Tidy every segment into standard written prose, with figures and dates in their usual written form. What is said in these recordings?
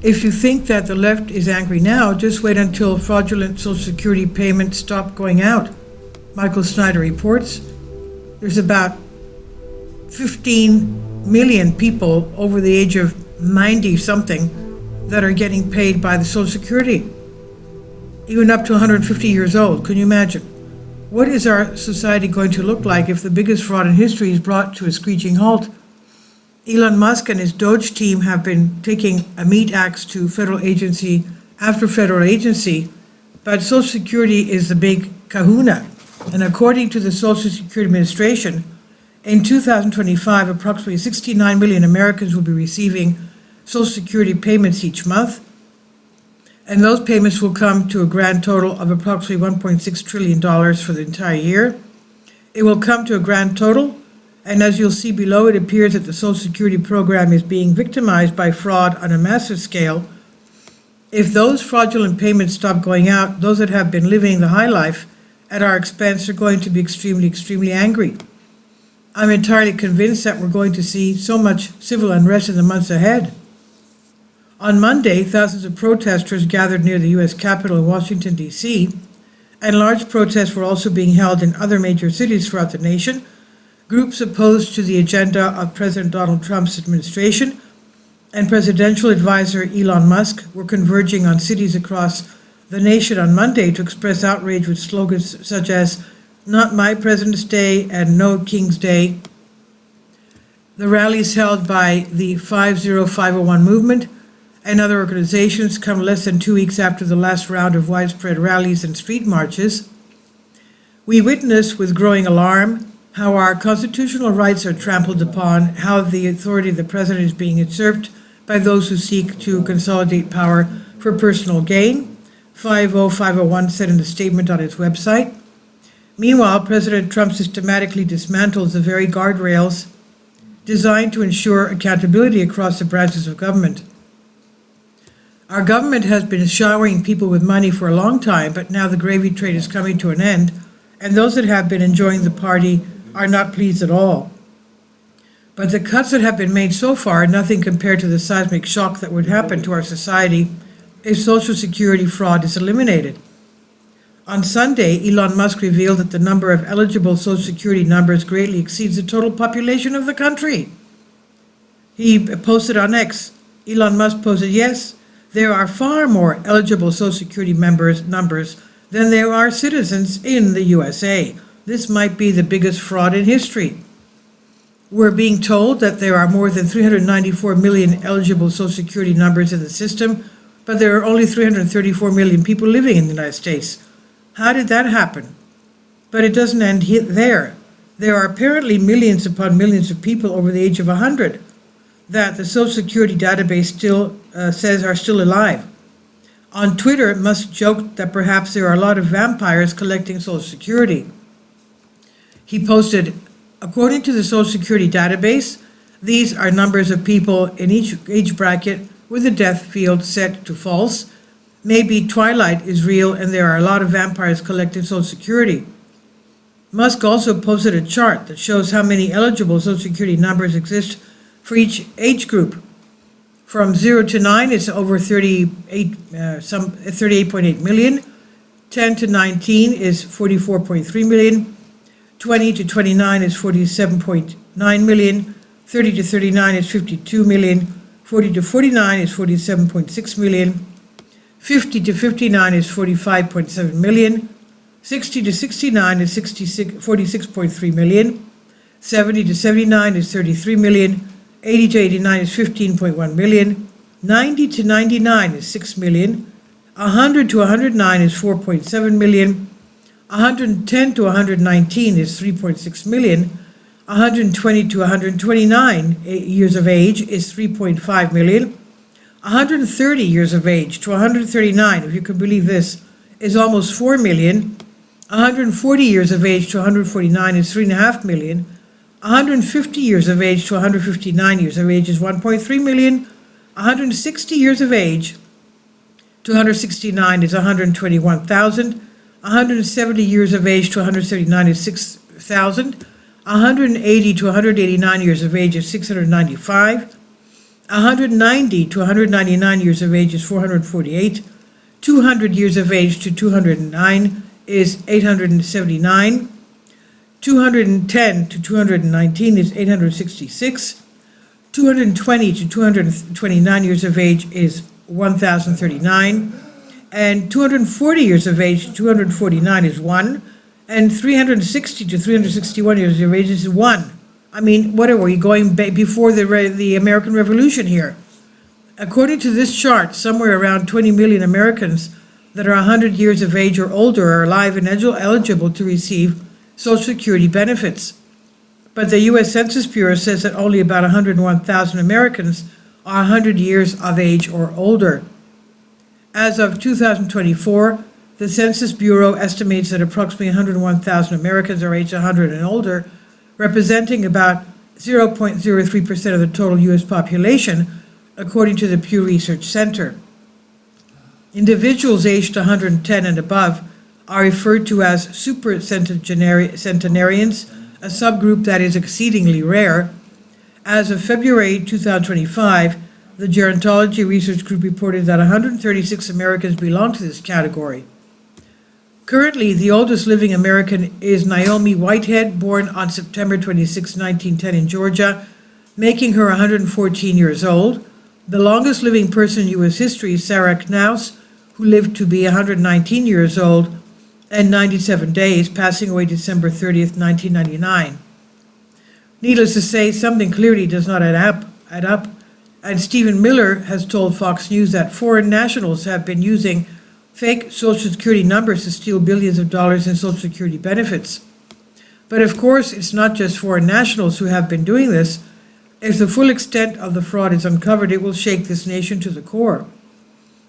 If you think that the left is angry now, just wait until fraudulent Social Security payments stop going out. Michael Snyder reports there's about 15 million people over the age of 90-something that are getting paid by the Social Security, even up to 150 years old. Can you imagine? What is our society going to look like if the biggest fraud in history is brought to a screeching halt? Elon Musk and his Doge team have been taking a meat axe to federal agency after federal agency, but Social Security is the big kahuna. And according to the Social Security Administration, in 2025, approximately 69 million Americans will be receiving Social Security payments each month, and those payments will come to a grand total of approximately $1.6 trillion for the entire year. It will come to a grand total, and as you'll see below, it appears that the Social Security program is being victimized by fraud on a massive scale. If those fraudulent payments stop going out, those that have been living the high life at our expense are going to be extremely, extremely angry. I'm entirely convinced that we're going to see so much civil unrest in the months ahead. On Monday, thousands of protesters gathered near the U.S. Capitol in Washington, D.C., and large protests were also being held in other major cities throughout the nation. Groups opposed to the agenda of President Donald Trump's administration and presidential advisor Elon Musk were converging on cities across the nation on Monday to express outrage with slogans such as "Not My President's Day" and "No King's Day." The rallies held by the 50501 movement and other organizations come less than 2 weeks after the last round of widespread rallies and street marches. We witness with growing alarm how our constitutional rights are trampled upon, how the authority of the president is being usurped by those who seek to consolidate power for personal gain, 50501 said in a statement on its website. Meanwhile, President Trump systematically dismantles the very guardrails designed to ensure accountability across the branches of government. Our government has been showering people with money for a long time, but now the gravy train is coming to an end, and those that have been enjoying the party are not pleased at all. But the cuts that have been made so far are nothing compared to the seismic shock that would happen to our society if Social Security fraud is eliminated. On Sunday, Elon Musk revealed that the number of eligible Social Security numbers greatly exceeds the total population of the country. He posted on X, Elon Musk posted, "Yes, there are far more eligible Social Security numbers than there are citizens in the USA. This might be the biggest fraud in history." We're being told that there are more than 394 million eligible Social Security numbers in the system, but there are only 334 million people living in the United States. How did that happen? But it doesn't end there. There are apparently millions upon millions of people over the age of 100 that the Social Security database still says are still alive. On Twitter, Musk joked that perhaps there are a lot of vampires collecting Social Security. He posted, "According to the Social Security database, these are numbers of people in each age bracket with a death field set to false. Maybe Twilight is real and there are a lot of vampires collecting Social Security." Musk also posted a chart that shows how many eligible Social Security numbers exist for each age group. From 0 to 9, it's over 38.8 million. 10 to 19 is 44.3 million. 20 to 29 is 47.9 million. 30 to 39 is 52 million. 40 to 49 is 47.6 million. 50 to 59 is 45.7 million. 60 to 69 is 46.3 million. 70 to 79 is 33 million. 80 to 89 is 15.1 million. 90 to 99 is 6 million. 100 to 109 is 4.7 million. 110 to 119 is 3.6 million. 120 to 129 years of age is 3.5 million. 130 years of age to 139, if you can believe this, is almost 4 million. 140 years of age to 149 is 3.5 million. 150 years of age to 159 years of age is 1.3 million. 160 years of age to 169 is 121,000. 170 years of age to 179 is 6,000. 180 to 189 years of age is 695. 190 to 199 years of age is 448. 200 years of age to 209 is 879. 210 to 219 is 866. 220 to 229 years of age is 1,039. And 240 years of age to 249 is 1. And 360 to 361 years of age is 1. I mean, what are we going before the American Revolution here? According to this chart, somewhere around 20 million Americans that are 100 years of age or older are alive and eligible to receive Social Security benefits. But the U.S. Census Bureau says that only about 101,000 Americans are 100 years of age or older. As of 2024, the Census Bureau estimates that approximately 101,000 Americans are aged 100 and older, representing about 0.03% of the total U.S. population, according to the Pew Research Center. Individuals aged 110 and above are referred to as supercentenarians, a subgroup that is exceedingly rare. As of February 2025, the Gerontology Research Group reported that 136 Americans belong to this category. Currently, the oldest living American is Naomi Whitehead, born on September 26, 1910 in Georgia, making her 114 years old. The longest living person in U.S. history is Sarah Knaus, who lived to be 119 years old and 97 days, passing away December 30th, 1999. Needless to say, something clearly does not add up, and Stephen Miller has told Fox News that foreign nationals have been using fake Social Security numbers to steal billions of dollars in Social Security benefits. But of course, it's not just foreign nationals who have been doing this. If the full extent of the fraud is uncovered, it will shake this nation to the core.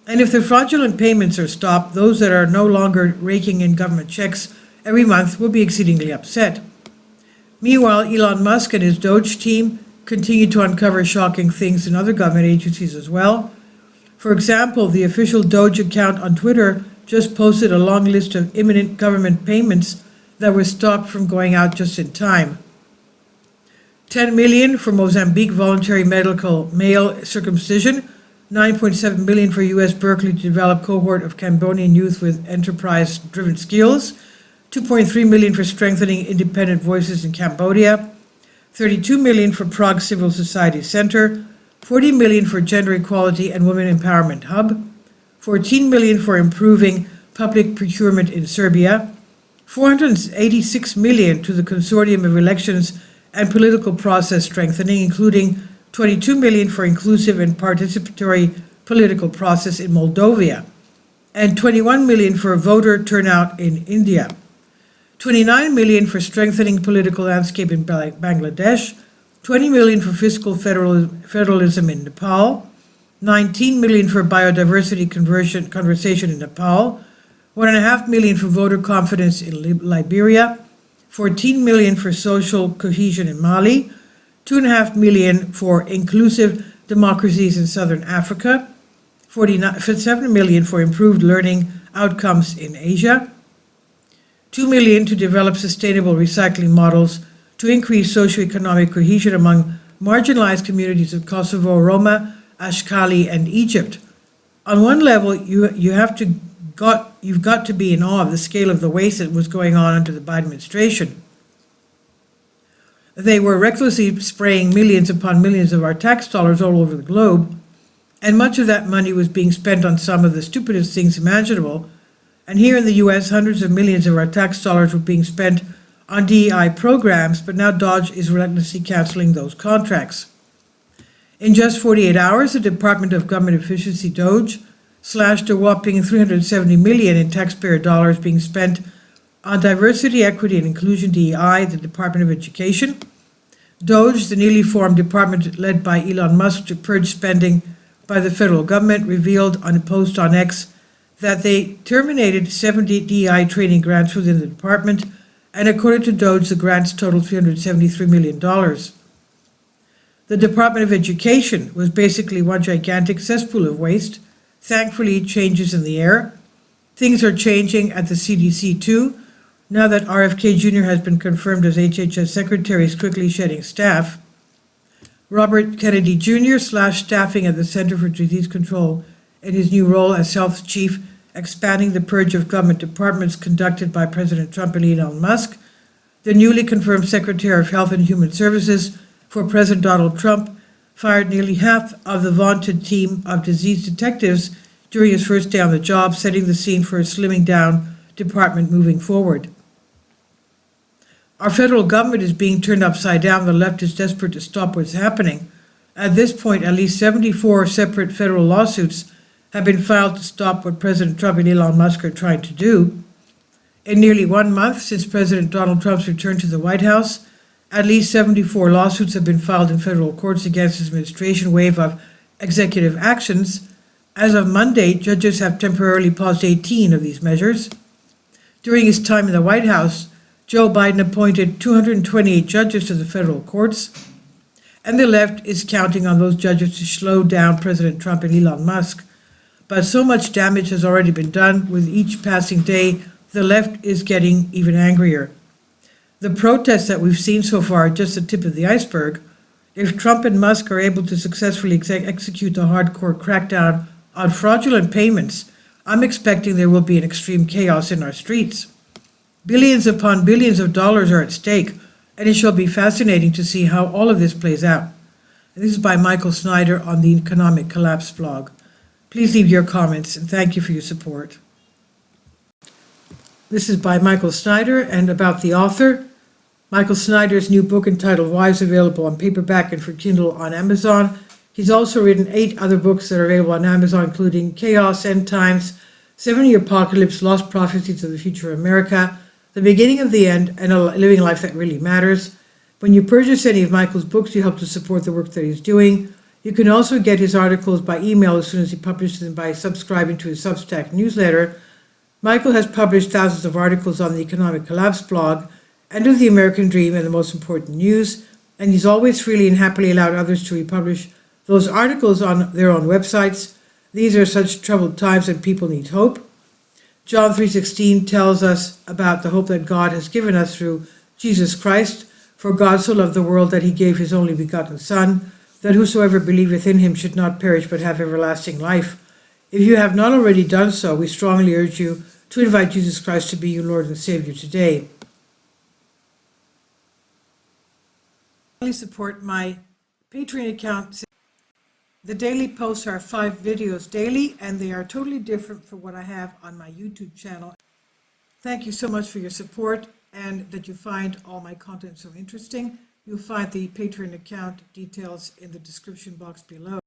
And if the fraudulent payments are stopped, those that are no longer raking in government checks every month will be exceedingly upset. Meanwhile, Elon Musk and his Doge team continue to uncover shocking things in other government agencies as well. For example, the official Doge account on Twitter just posted a long list of imminent government payments that were stopped from going out just in time. 10 million for Mozambique voluntary medical male circumcision, 9.7 million for U.S. Berkeley to develop cohort of Cambodian youth with enterprise-driven skills, 2.3 million for strengthening independent voices in Cambodia, 32 million for Prague Civil Society Center, 40 million for Gender Equality and Women Empowerment Hub, 14 million for improving public procurement in Serbia, 486 million to the Consortium of Elections and Political Process Strengthening, including 22 million for inclusive and participatory political process in Moldova, and 21 million for voter turnout in India, 29 million for strengthening political landscape in Bangladesh, 20 million for fiscal federalism in Nepal, 19 million for biodiversity conversation in Nepal, 1.5 million for voter confidence in Liberia, 14 million for social cohesion in Mali, 2.5 million for inclusive democracies in Southern Africa, 7 million for improved learning outcomes in Asia, 2 million to develop sustainable recycling models to increase socioeconomic cohesion among marginalized communities of Kosovo, Roma, Ashkali, and Egypt. On one level, you've got to be in awe of the scale of the waste that was going on under the Biden administration. They were recklessly spraying millions upon millions of our tax dollars all over the globe, and much of that money was being spent on some of the stupidest things imaginable. And here in the U.S., hundreds of millions of our tax dollars were being spent on DEI programs, but now Dodge is relentlessly canceling those contracts. In just 48 hours, the Department of Government Efficiency, DOGE, slashed a whopping $370 million in taxpayer dollars being spent on diversity, equity, and inclusion, DEI, the Department of Education. DOGE, the newly formed department led by Elon Musk to purge spending by the federal government, revealed on a post on X that they terminated 70 DEI training grants within the department, and according to DOGE, the grants totaled $373 million. The Department of Education was basically one gigantic cesspool of waste. Thankfully, changes in the air. Things are changing at the CDC too. Now that RFK Jr. has been confirmed as HHS Secretary, is quickly shedding staff. Robert Kennedy Jr. slashed staffing at the Center for Disease Control in his new role as health chief, expanding the purge of government departments conducted by President Trump and Elon Musk. The newly confirmed Secretary of Health and Human Services for President Donald Trump fired nearly half of the vaunted team of disease detectives during his first day on the job, setting the scene for a slimming down department moving forward. Our federal government is being turned upside down. The left is desperate to stop what's happening. At this point, at least 74 separate federal lawsuits have been filed to stop what President Trump and Elon Musk are trying to do. In nearly 1 month since President Donald Trump's return to the White House, at least 74 lawsuits have been filed in federal courts against his administration wave of executive actions. As of Monday, judges have temporarily paused 18 of these measures. During his time in the White House, Joe Biden appointed 228 judges to the federal courts, and the left is counting on those judges to slow down President Trump and Elon Musk. But so much damage has already been done. With each passing day, the left is getting even angrier. The protests that we've seen so far are just the tip of the iceberg. If Trump and Musk are able to successfully execute a hardcore crackdown on fraudulent payments, I'm expecting there will be an extreme chaos in our streets. Billions upon billions of dollars are at stake, and it shall be fascinating to see how all of this plays out. And this is by Michael Snyder on the Economic Collapse blog. Please leave your comments, and thank you for your support. This is by Michael Snyder, and about the author. Michael Snyder's new book entitled Why is available on paperback and for Kindle on Amazon. He's also written 8 other books that are available on Amazon, including Chaos, End Times, 7-Year Apocalypse, Lost Prophecies of the Future of America, The Beginning of the End, and Living a Life That Really Matters. When you purchase any of Michael's books, you help to support the work that he's doing. You can also get his articles by email as soon as he publishes them by subscribing to his Substack newsletter. Michael has published thousands of articles on the Economic Collapse blog, End of the American Dream, and the most important news, and he's always freely and happily allowed others to republish those articles on their own websites. These are such troubled times and people need hope. John 3:16 tells us about the hope that God has given us through Jesus Christ. For God so loved the world that he gave his only begotten Son, that whosoever believeth in him should not perish but have everlasting life. If you have not already done so, we strongly urge you to invite Jesus Christ to be your Lord and Savior today. Please support my Patreon account. The daily posts are 5 videos daily, and they are totally different from what I have on my YouTube channel. Thank you so much for your support and that you find all my content so interesting. You'll find the Patreon account details in the description box below.